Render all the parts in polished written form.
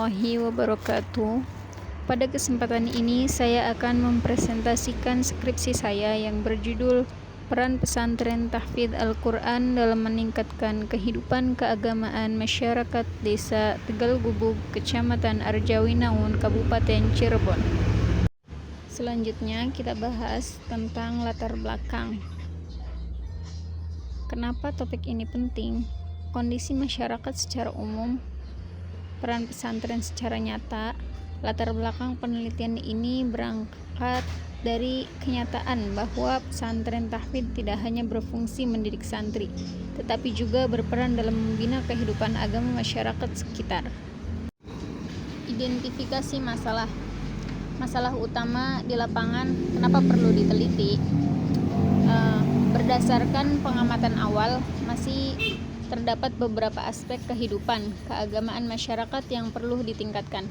warahmatullahi wabarakatuh. Pada kesempatan ini saya akan mempresentasikan skripsi saya yang berjudul Peran Pesantren Tahfidz Al-Quran dalam meningkatkan kehidupan keagamaan masyarakat Desa Tegal Gubug, Kecamatan Arjawinaun, Kabupaten Cirebon. Selanjutnya kita bahas tentang latar belakang. Kenapa topik ini penting? Kondisi masyarakat secara umum, peran pesantren secara nyata. Latar belakang penelitian ini berangkat dari kenyataan bahwa pesantren tahfidz tidak hanya berfungsi mendidik santri, tetapi juga berperan dalam membina kehidupan agama masyarakat sekitar. Identifikasi masalah utama di lapangan, kenapa perlu diteliti? Berdasarkan pengamatan awal, masih terdapat beberapa aspek kehidupan keagamaan masyarakat yang perlu ditingkatkan,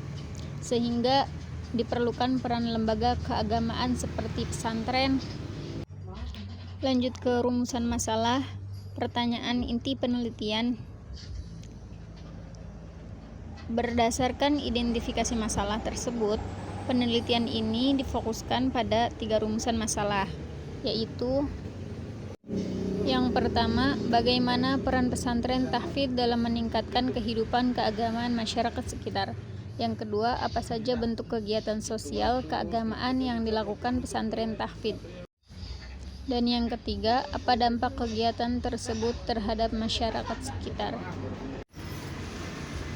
sehingga diperlukan peran lembaga keagamaan seperti pesantren. Lanjut ke rumusan masalah. Pertanyaan inti penelitian. Berdasarkan identifikasi masalah tersebut, penelitian ini difokuskan pada 3 rumusan masalah, yaitu yang pertama, bagaimana peran pesantren tahfidz dalam meningkatkan kehidupan keagamaan masyarakat sekitar. Yang kedua, apa saja bentuk kegiatan sosial keagamaan yang dilakukan pesantren tahfidz. Dan yang ketiga, apa dampak kegiatan tersebut terhadap masyarakat sekitar.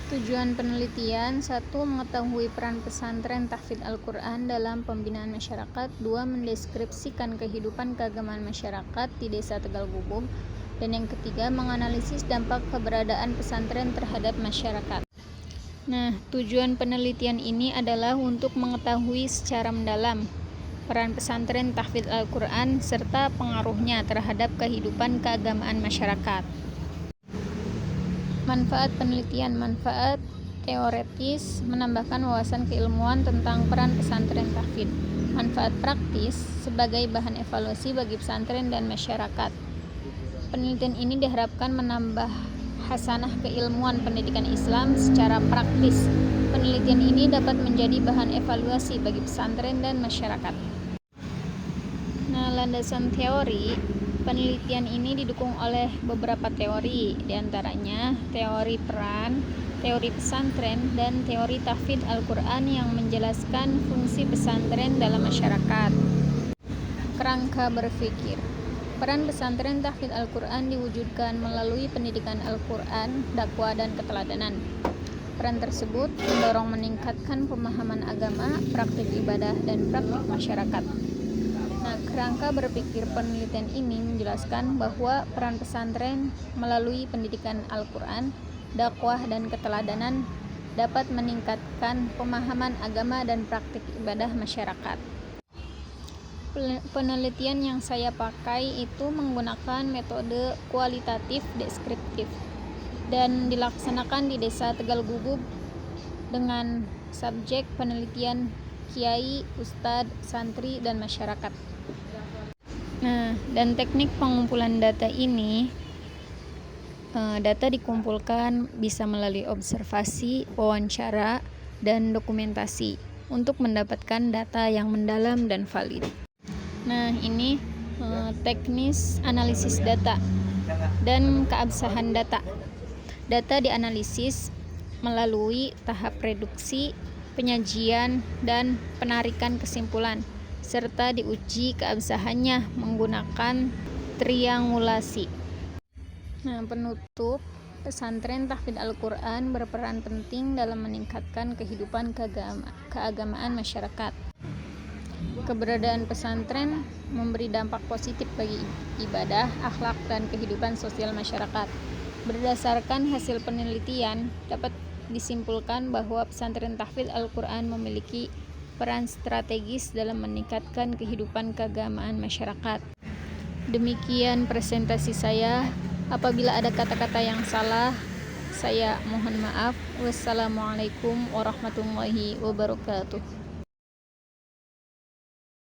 Tujuan penelitian: 1. Mengetahui peran pesantren tahfidz Al-Quran dalam pembinaan masyarakat. 2. Mendeskripsikan kehidupan keagamaan masyarakat di Desa Tegal Gubug. Dan yang ketiga, menganalisis dampak keberadaan pesantren terhadap masyarakat. Nah, tujuan penelitian ini adalah untuk mengetahui secara mendalam peran pesantren tahfidz Al-Quran serta pengaruhnya terhadap kehidupan keagamaan masyarakat. Manfaat penelitian. Manfaat teoretis: menambahkan wawasan keilmuan tentang peran pesantren tahfidz. Manfaat praktis: sebagai bahan evaluasi bagi pesantren dan masyarakat. Penelitian ini diharapkan menambah hasanah keilmuan pendidikan Islam secara praktis. Penelitian ini dapat menjadi bahan evaluasi bagi pesantren dan masyarakat. Nah, landasan teori. Penelitian ini didukung oleh beberapa teori, diantaranya teori peran, teori pesantren, dan teori tahfidz Al-Quran yang menjelaskan fungsi pesantren dalam masyarakat. Kerangka berpikir. Peran pesantren tahfidz Al-Quran diwujudkan melalui pendidikan Al-Quran, dakwah, dan keteladanan. Peran tersebut mendorong meningkatkan pemahaman agama, praktik ibadah, dan praktik masyarakat. Nah, kerangka berpikir penelitian ini menjelaskan bahwa peran pesantren melalui pendidikan Al-Quran, dakwah, dan keteladanan dapat meningkatkan pemahaman agama dan praktik ibadah masyarakat. Penelitian yang saya pakai itu menggunakan metode kualitatif deskriptif dan dilaksanakan di Desa Tegal Gubug dengan subjek penelitian kiai, ustadz, santri, dan masyarakat. Nah, dan teknik pengumpulan data ini, data dikumpulkan bisa melalui observasi, wawancara, dan dokumentasi untuk mendapatkan data yang mendalam dan valid. Nah, ini teknis analisis data dan keabsahan data. Data dianalisis melalui tahap reduksi, penyajian, dan penarikan kesimpulan, serta diuji keabsahannya menggunakan triangulasi. Nah, penutup, pesantren tahfidz Al-Quran berperan penting dalam meningkatkan kehidupan keagamaan masyarakat. Keberadaan pesantren memberi dampak positif bagi ibadah, akhlak, dan kehidupan sosial masyarakat. Berdasarkan hasil penelitian, dapat disimpulkan bahwa pesantren tahfidz Al-Quran memiliki peran strategis dalam meningkatkan kehidupan keagamaan masyarakat. Demikian presentasi saya. Apabila ada kata-kata yang salah, saya mohon maaf. Wassalamualaikum warahmatullahi wabarakatuh.